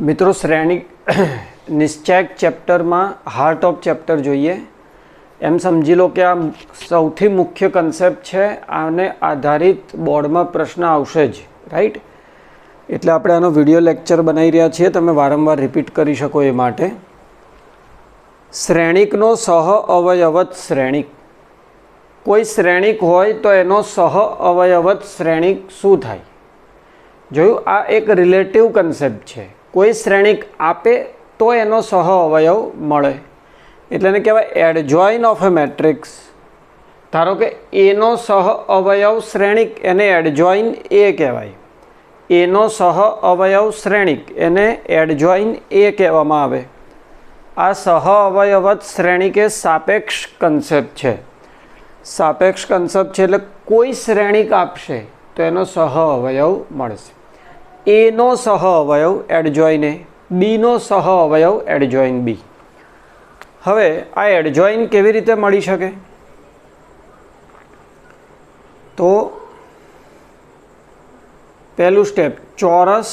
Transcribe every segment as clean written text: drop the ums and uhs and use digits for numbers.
મિત્રો શ્રેણી નિશ્ચયક ચેપ્ટરમાં heart of chapter જોઈએ એમ સમજી લો કે આ સૌથી મુખ્ય કન્સેપ્ટ છે. આને આધારિત બોર્ડમાં પ્રશ્ન આવશે જ, રાઈટ. એટલે આપણે આનો વિડીયો લેક્ચર બનાવી રહ્યા છીએ, તમે વારંવાર રિપીટ કરી શકો એ માટે. શ્રેણિકનો સહ અવયવત શ્રેણિક. કોઈ શ્રેણિક હોય તો એનો સહ અવયવત શ્રેણિક શું થાય? જોયું, આ એક રિલેટિવ કન્સેપ્ટ છે. કોઈ શ્રેણિક આપે તો એનો સહ અવયવ મળે, એટલે એને કહેવાય એડજોઇન ઓફ એ મેટ્રિક્સ. ધારો કે એનો સહ અવયવ શ્રેણિક, એને એડજોઇન એ કહેવાય. એનો સહ અવયવ શ્રેણિક, એને એડજોઇન એ કહેવામાં આવે. આ સહ અવયવત શ્રેણિક એ સાપેક્ષ કન્સેપ્ટ છે. સાપેક્ષ કન્સેપ્ટ છે એટલે કોઈ શ્રેણિક આપશે તો એનો સહ અવયવ મળશે. એનો સહ અવયવ એડજોઇન એ, બીનો સહ અવયવ એડજોઇન બી. હવે આ એડજોઇન કેવી રીતે મળી શકે? તો પહેલું સ્ટેપ, ચોરસ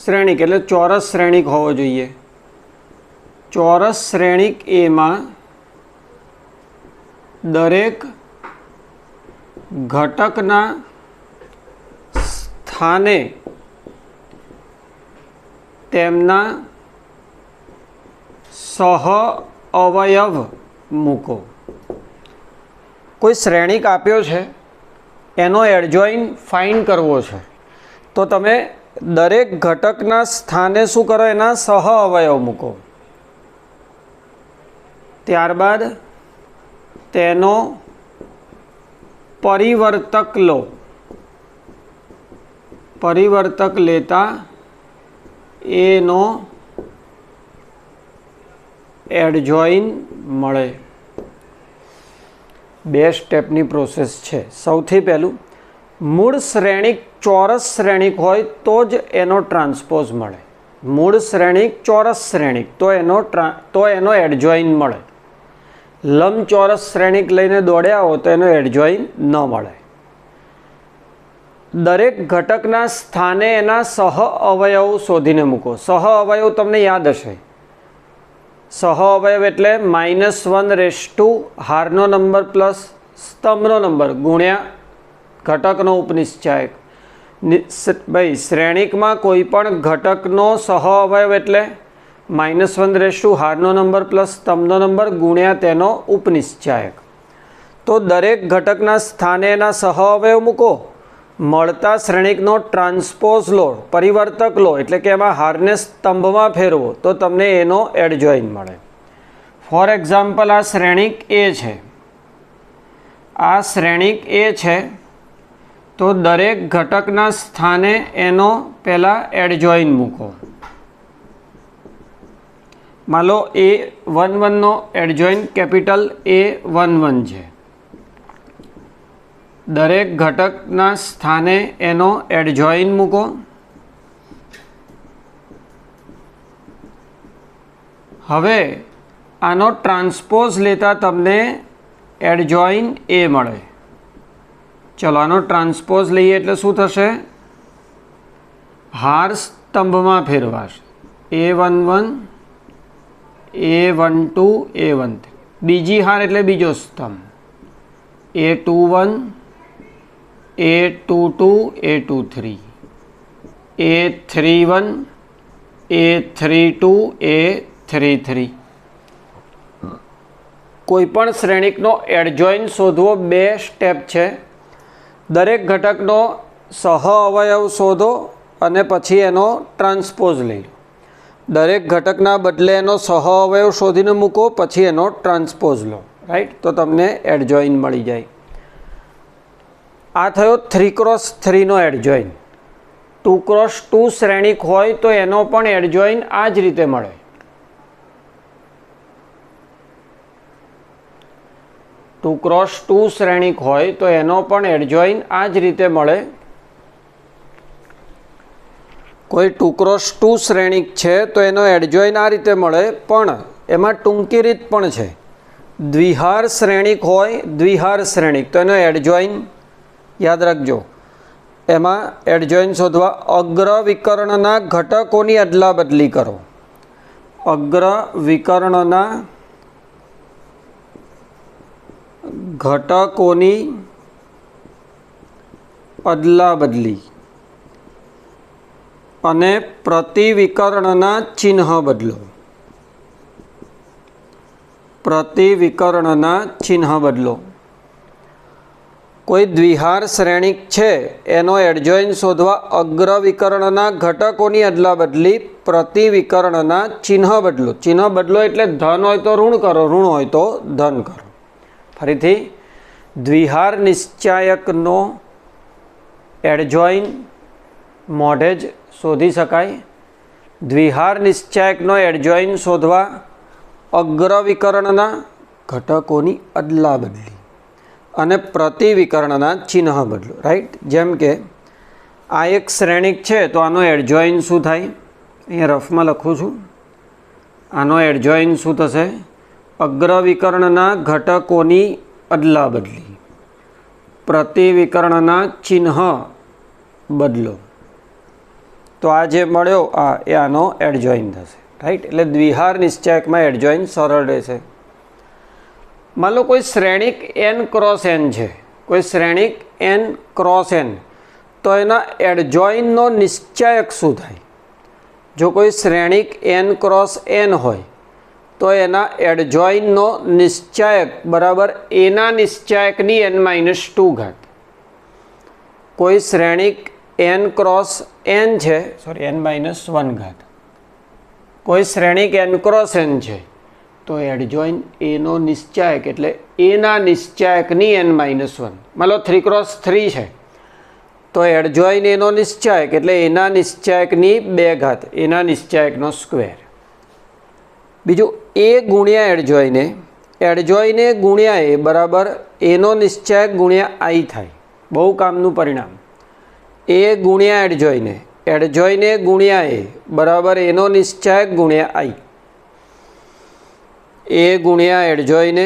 શ્રેણિક એટલે ચોરસ શ્રેણિક હોવો જોઈએ. ચોરસ શ્રેણિક એમાં દરેક ઘટકના સ્થાને તેમના સહ અવયવ મૂકો. કોઈ શ્રેણિક આપ્યો છે, એનો એડજોઇન ફાઇન્ડ કરવો છે, તો તમે દરેક ઘટકના સ્થાને શું કરો? એના સહ અવયવ મૂકો. ત્યારબાદ તેનો પરિવર્તક લો. પરિવર્તક લેતા એનો એડજોઇન મળે. બે સ્ટેપની પ્રોસેસ છે. સૌથી પહેલું, મૂળ શ્રેણિક ચોરસ શ્રેણિક હોય તો જ એનો ટ્રાન્સપોઝ મળે. મૂળ શ્રેણિક ચોરસ શ્રેણિક તો એનો એડજોઇન મળે. લંબચોરસ શ્રેણિક લઈને દોડ્યા હો તો એનો એડજોઇન ન મળે. દરેક ઘટકના સ્થાને એના સહ અવયવ શોધીને મૂકો. સહ અવયવ તમને યાદ હશે. સહ અવયવ એટલે -1 હારનો નંબર પ્લસ સ્તંભનો નંબર ગુણ્યા ઘટકનો ઉપનિશ્ચાયક. ભાઈ, શ્રેણિકમાં કોઈ પણ ઘટકનો સહ અવયવ એટલે -1 હારનો નંબર પ્લસ સ્તંભનો નંબર ગુણ્યા તેનો ઉપનિશ્ચાયક. તો દરેક ઘટકના સ્થાને એના સહ અવયવ મૂકો. મળતા શ્રેણિકનો ટ્રાન્સપોઝ લો, પરિવર્તક લો, એટલે કે એમાં હારને સ્તંભમાં ફેરવો તો તમને એનો એડજોઇન મળે. ફોર એક્ઝામ્પલ, આ શ્રેણિક એ છે. આ શ્રેણિક એ છે તો દરેક ઘટકના સ્થાને એનો પહેલાં એડજોઇન મૂકો. માન લો A11 નો એડજોઇન કેપિટલ A11 છે. દરેક ઘટકના સ્થાને એનો એડજોઇન મૂકો. હવે આનો ટ્રાન્સપોઝ લેતા તમને એડજોઇન એ મળે. ચલો, આનો ટ્રાન્સપોઝ લઈએ એટલે શું થશે? હાર સ્તંભમાં ફેરવાશે. A11, A12, A13. બીજી હાર એટલે બીજો સ્તંભ. A21, A22, A23, A31, A32, A33. કોઈપણ શ્રેણિકનો એડજોઇન શોધવો 2 સ્ટેપ છે. દરેક ઘટકનો સહ અવયવ શોધો અને પછી એનો ટ્રાન્સપોઝ લઈ લો. દરેક ઘટકના બદલે એનો સહ અવયવ શોધીને મૂકો, પછી એનો ટ્રાન્સપોઝ લો, રાઈટ. તો તમને એડજોઇન મળી જાય. આ થયો 3x3 નો એડજોઇન. 2x2 શ્રેણિક હોય તો એનો પણ એડજોઇન આ જ રીતે મળે. 2x2 શ્રેણિક હોય તો એનો પણ એડજોઇન આ જ રીતે મળે. કોઈ 2x2 શ્રેણિક છે તો એનો એડજોઇન આ રીતે મળે, પણ એમાં ટૂંકી રીત પણ છે. દ્વિહાર શ્રેણિક હોય, દ્વિહાર શ્રેણિક, તો એનો એડજોઇન યાદ રાખજો. એમાં એડજોઇન શોધવા. અગ્ર વિકર્ણના ઘટકોની અદલા બદલી કરો. અગ્ર વિકર્ણના ઘટકોની અદલા બદલી અને પ્રતિવિકર્ણના ચિહ્ન બદલો. પ્રતિવિકર્ણના ચિહ્ન બદલો. કોઈ દ્વિહાર શ્રેણિક છે એનો એડજોઇન શોધવા. અગ્ર વિકર્ણના ઘટકોની અદલા બદલી, પ્રતિવિકર્ણના ચિહ્ન બદલો. ચિહ્ન બદલો એટલે ધન હોય તો ઋણ કરો, ઋણ હોય તો ધન કરો. ફરીથી, દ્વિહાર નિશ્ચાયકનો એડજોઇન મોઢે જ શોધી શકાય. દ્વિહાર નિશ્ચાયકનો એડજોઇન શોધવા અગ્ર વિકર્ણના ઘટકોની અદલા બદલી અને પ્રતિવિકર્ણના ચિહ્ન બદલો. રાઈટ. જેમ કે આ એક શ્રેણિક છે તો આનો એડજોઇન શું થાય? અહીંયા રફમાં લખું છું. આનો એડજોઇન શું થશે? અગ્ર વિકર્ણના ઘટકોની અદલા બદલી, પ્રતિવિકર્ણના ચિહ્ન બદલો. તો આ જે મળ્યો એ આનો એડજોઇન થશે. રાઈટ. એટલે દ્વિહાર નિશ્ચાયકમાં એડજોઇન સરળ રહેશે. માન લો કોઈ શ્રેણિક n ક્રોસ n છે, કોઈ શ્રેણિક n ક્રોસ n, તો એના એડજોઇનનો નિશ્ચાયક શું થાય? જો કોઈ શ્રેણિક n ક્રોસ n હોય તો એના એડજોઇનનો નિશ્ચાયક બરાબર એના નિશ્ચાયકની n-2 ઘાત. કોઈ શ્રેણિક n ક્રોસ n છે, સોરી n-1 ઘાત. કોઈ શ્રેણિક n ક્રોસ n છે તો એડજોઇન એનો નિશ્ચાયક એટલે એના નિશ્ચાયકની n-1. માનો 3 ક્રોસ 3 છે તો એડજોઇન એનો નિશ્ચાયક એટલે એના નિશ્ચાયકની 2 ઘાત, એના નિશ્ચાયકનો સ્ક્વેર. બીજું એ ગુણ્યા એડજોઇને, એડજોઇને ગુણ્યા એ બરાબર એનો નિશ્ચાયક ગુણ્યા i થાય. બહુ કામનું પરિણામ. એ ગુણ્યા એડજોઇને, એડજોઇને ગુણ્યા એ બરાબર એનો નિશ્ચાયક ગુણ્યા i. એ ગુણ્યા એડજોઇને,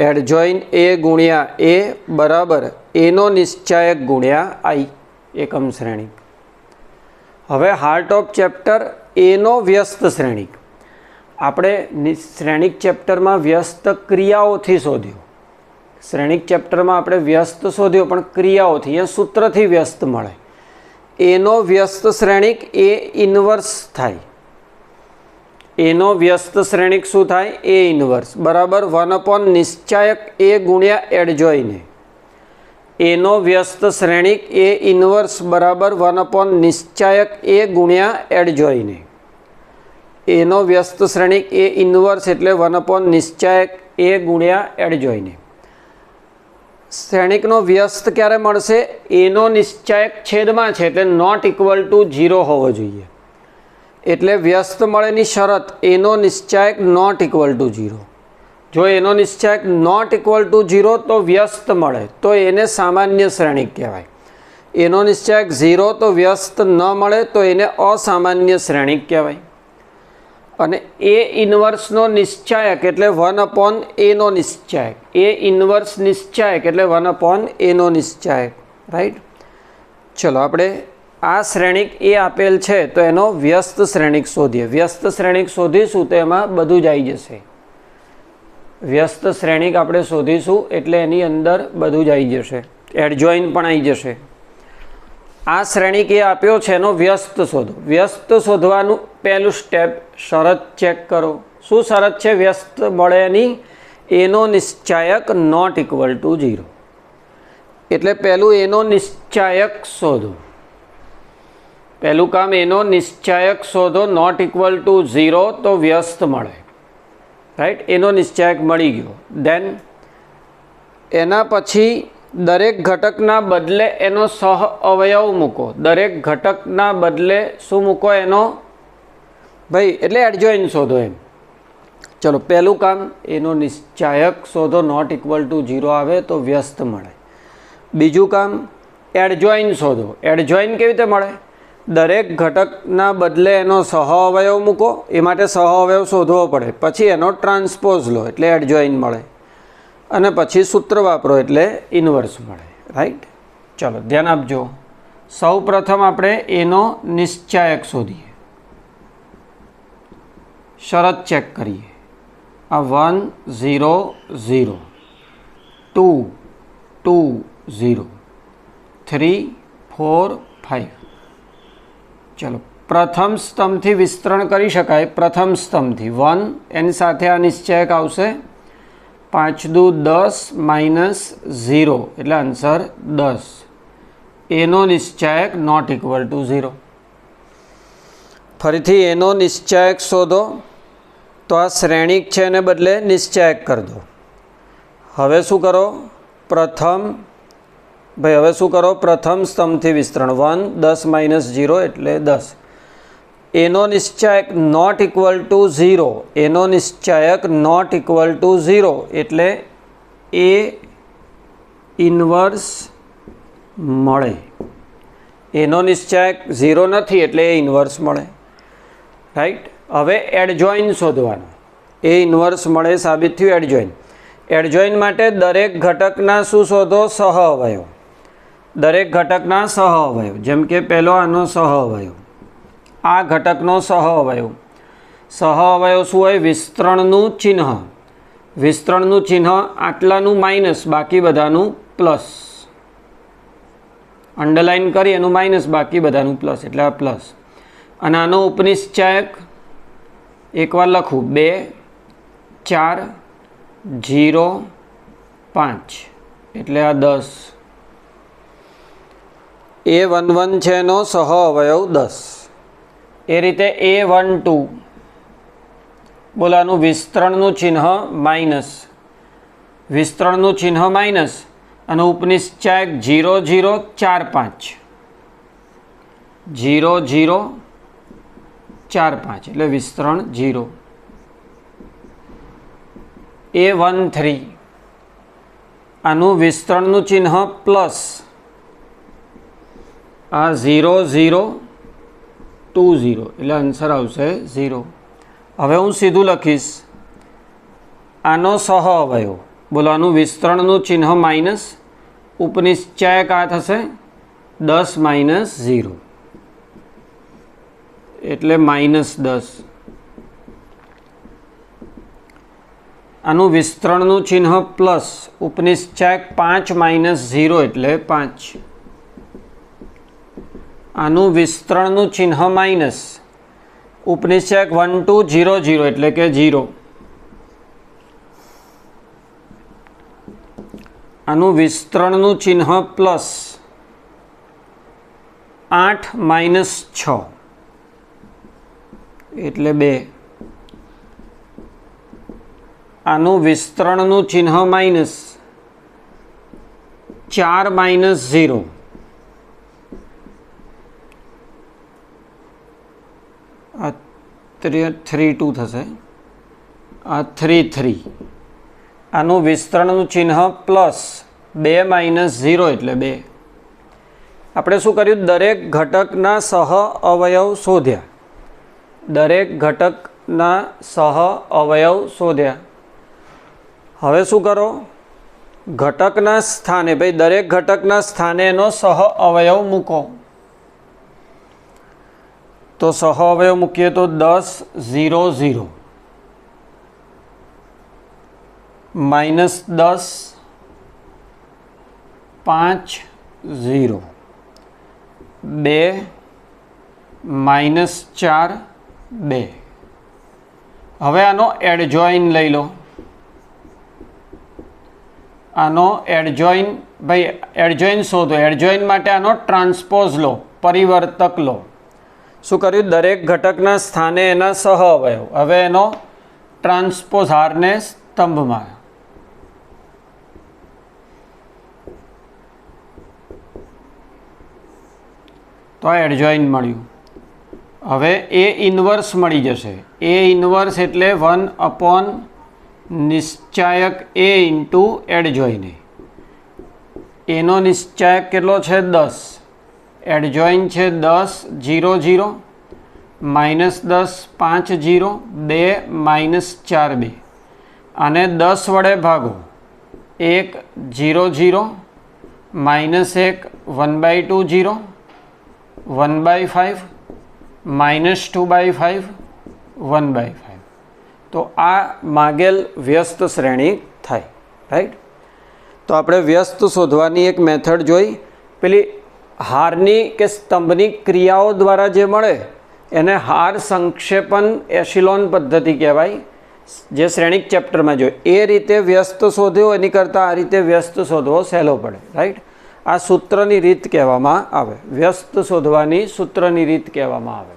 એડજોઇન એ ગુણ્યા એ બરાબર એનો નિશ્ચાયક ગુણ્યા i. એકમ શ્રેણિક. હવે હાર્ટ ઓફ ચેપ્ટર એનો વ્યસ્ત શ્રેણિક. આપણે શ્રેણિક ચેપ્ટરમાં વ્યસ્ત ક્રિયાઓથી શોધ્યો. શ્રેણિક ચેપ્ટરમાં આપણે વ્યસ્ત શોધ્યો પણ ક્રિયાઓથી, અહીંયા સૂત્રથી વ્યસ્ત મળે. એનો વ્યસ્ત શ્રેણિક એ ઇન્વર્સ થાય. એનો વ્યસ્ત શ્રેણિક શું થાય? એ ઇન્વર્સ બરાબર 1 નિશ્ચાયક એ ગુણ્યા એડજોઇને. એનો વ્યસ્ત શ્રેણિક એ ઇન્વર્સ બરાબર 1 નિશ્ચાયક એ ગુણ્યા એડજોઇને. એનો વ્યસ્ત શ્રેણિક એ ઇન્વર્સ એટલે 1 નિશ્ચાયક એ ગુણ્યા એડજોઇને. શ્રેણિકનો વ્યસ્ત ક્યારે મળશે? એનો નિશ્ચાયક છેદમાં છે એટલે નોટ ઇક્વલ ટુ 0 હોવો જોઈએ. એટલે વ્યસ્ત મળેની શરત એનો નિશ્ચાયક નોટ ઇક્વલ ટુ 0. જો એનો નિશ્ચાયક નોટ ઇક્વલ ટુ 0 તો વ્યસ્ત મળે તો એને સામાન્ય શ્રેણિક કહેવાય. એનો નિશ્ચાયક 0 તો વ્યસ્ત ન મળે તો એને અસામાન્ય શ્રેણિક કહેવાય. અને એ ઇન્વર્સનો નિશ્ચાયક એટલે 1 એનો નિશ્ચાયક. એ ઇન્વર્સ નિશ્ચાયક એટલે 1 એનો નિશ્ચાયક. રાઈટ. ચલો આપણે આ શ્રેણિક એ આપેલ છે તો એનો વ્યસ્ત શ્રેણિક શોધીએ. વ્યસ્ત શ્રેણિક શોધીશું તો એમાં બધું જ આવી જશે. વ્યસ્ત શ્રેણિક આપણે શોધીશું એટલે એની અંદર બધું જ આવી જશે. એડજોઇન પણ આવી જશે. આ શ્રેણિક એ આપ્યો છે એનો વ્યસ્ત શોધો. વ્યસ્ત શોધવાનું પહેલું સ્ટેપ, શરત ચેક કરો. શું શરત છે વ્યસ્ત મળે એની? એનો નિશ્ચાયક નોટ ઇક્વલ ટુ 0. એટલે પહેલું એનો નિશ્ચાયક શોધો. પહેલું કામ એનો નિશ્ચાયક શોધો. નોટ ઇક્વલ ટુ 0 તો વ્યસ્ત મળે. રાઈટ. એનો નિશ્ચાયક મળી ગયો. દેન એના પછી દરેક ઘટકના બદલે એનો સહ અવયવ મૂકો. દરેક ઘટકના બદલે શું મૂકો? એનો ભાઈ એટલે એડજોઇન શોધો એમ. ચલો પહેલું કામ એનો નિશ્ચાયક શોધો. નોટ ઇક્વલ ટુ 0 આવે તો વ્યસ્ત મળે. બીજું કામ એડજોઇન શોધો. એડજોઇન કેવી રીતે મળે? દરેક ઘટકના બદલે એનો સહ અવયવ મૂકો. એ માટે સહ અવયવ શોધવો પડે. પછી એનો ટ્રાન્સપોઝ લો એટલે એડજોઇન મળે. અને પછી સૂત્ર વાપરો એટલે ઇન્વર્સ મળે. રાઈટ. ચલો ધ્યાન આપજો. સૌ પ્રથમ આપણે એનો નિશ્ચાયક શોધીએ, શરત ચેક કરીએ. આ 1 0 0, 2 2 0, 3 4 5. ચલો પ્રથમ સ્તંભથી વિસ્તરણ કરી શકાય. પ્રથમ સ્તંભથી 1 એની સાથે આ નિશ્ચયક આવશે. 5 દુ 10 માઇનસ 0 એટલે આન્સર 10. એનો નિશ્ચયક નોટ ઇક્વલ ટુ 0. ફરીથી એનો નિશ્ચયક શોધો. તો આ શ્રેણિક છે એને બદલે નિશ્ચયક કરી દો. હવે શું કરો? પ્રથમ સ્તંભથી વિસ્તરણ 1 10 માઇનસ 0 એટલે 10. એનો નિશ્ચયક નોટ ઇક્વલ ટુ 0. એનો નિશ્ચયક નોટ ઇક્વલ ટુ 0 એટલે એ ઇન્વર્સ મળે. એનો નિશ્ચયક 0 નથી એટલે એ ઇન્વર્સ મળે. રાઈટ. હવે એડજોઇન શોધવાનો. એ ઇન્વર્સ મળે સાબિત થયું. એડજોઇન. એડજોઇન માટે દરેક ઘટકના શું શોધો? સહ અવયવ. દરેક ઘટકના સહ અવયવ. જેમ કે પહેલો આનો સહ અવયવ, આ ઘટકનો સહ અવયવ. સહ અવયવ શું હોય? વિસ્તરણનું ચિહ્ન. વિસ્તરણનું ચિહ્ન આટલાનું માઇનસ, બાકી બધાનું પ્લસ. અંડરલાઇન કરી એનું માઇનસ, બાકી બધાનું પ્લસ, એટલે આ પ્લસ. અને આનો ઉપનિશ્ચાયક એકવાર લખું 2 4 0 5 એટલે આ 10. A11 છે એનો સહ અવયવ 10. એ રીતે A12 બોલાનું વિસ્તરણનું ચિહ્ન માઇનસ. વિસ્તરણનું ચિહ્ન માઇનસ અને ઉપનિશ્ચાયક 0 0 4 5 0 0 4 5 એટલે વિસ્તરણ 0. A13 આનું વિસ્તરણનું ચિહ્ન પ્લસ, આ 0 0 2 0 એટલે આન્સર આવશે 0. હવે હું સીધું લખીશ આનો સહ અવયવ. બોલો આનું વિસ્તરણનું ચિહ્ન માઇનસ, ઉપનિશ્ચાયક આ થશે 10 માઇનસ 0 એટલે માઇનસ 10. આનું વિસ્તરણનું ચિહ્ન પ્લસ, ઉપનિશ્ચાયક 5 માઇનસ 0 એટલે 5. આનું વિસ્તરણનું ચિહ્ન માઇનસ, ઉપનિશ્ચાયક 1 2 0 0 એટલે કે 0. આનું વિસ્તરણનું ચિહ્ન પ્લસ 8 માઇનસ 6 એટલે 2. આનું વિસ્તરણનું ચિહ્ન માઇનસ 4 માઇનસ 0 આ 3 2 થશે, આ 3 3. આનું વિસ્તરણનું ચિહ્ન પ્લસ 2 માઇનસ 0 એટલે 2. આપણે શું કર્યું? દરેક ઘટકના સહ અવયવ શોધ્યા. દરેક ઘટકના સહ અવયવ શોધ્યા. હવે શું કરો? ઘટકના સ્થાને, ભાઈ દરેક ઘટકના સ્થાને એનો સહ અવયવ મૂકો. તો સહ અવયવ મૂકીએ તો 10 0 0 માઇનસ 10 5 0 2 માઇનસ 4 2. હવે આનો એડજોઇન લઈ લો. આનો એડજોઇન, ભાઈ એડજોઇન શોધો. એડજોઇન માટે આનો ટ્રાન્સપોઝ લો, પરિવર્તક લો. શું કર્યું? દરેક ઘટકના સ્થાને એના સહ અવયવ. હવે એનો ટ્રાન્સપોઝ હારને સ્તંભમાં. તો આ એડજોઇન મળ્યું. હવે એ ઇન્વર્સ મળી જશે. એ ઇન્વર્સ એટલે 1 અપોન નિશ્ચાયક એ ઇન્ટુ એડજોઇન. એનો નિશ્ચાયક કેટલો છે? 10. એડજોઇન છે 10 0 0 માઇનસ 10 5 0 2 માઇનસ 4 2. આને 10 વડે ભાગો. 1 0 0 માઇનસ 1 1/2 0 1/5 -2/5 1/5. તો આ માગેલ વ્યસ્ત શ્રેણી થાય, રાઈટ. તો આપણે વ્યસ્ત શોધવાની એક મેથડ જોઈ. પેલી હારની કે સ્તંભની ક્રિયાઓ દ્વારા જે મળે એને હાર સંક્ષેપણ એશિલોન પદ્ધતિ કહેવાય, જે શ્રેણિક ચેપ્ટરમાં જોઈએ. એ રીતે વ્યસ્ત શોધ્યો એની કરતાં આ રીતે વ્યસ્ત શોધવો સહેલો પડે, રાઈટ. આ સૂત્રની રીત કહેવામાં આવે, વ્યસ્ત શોધવાની સૂત્રની રીત કહેવામાં આવે.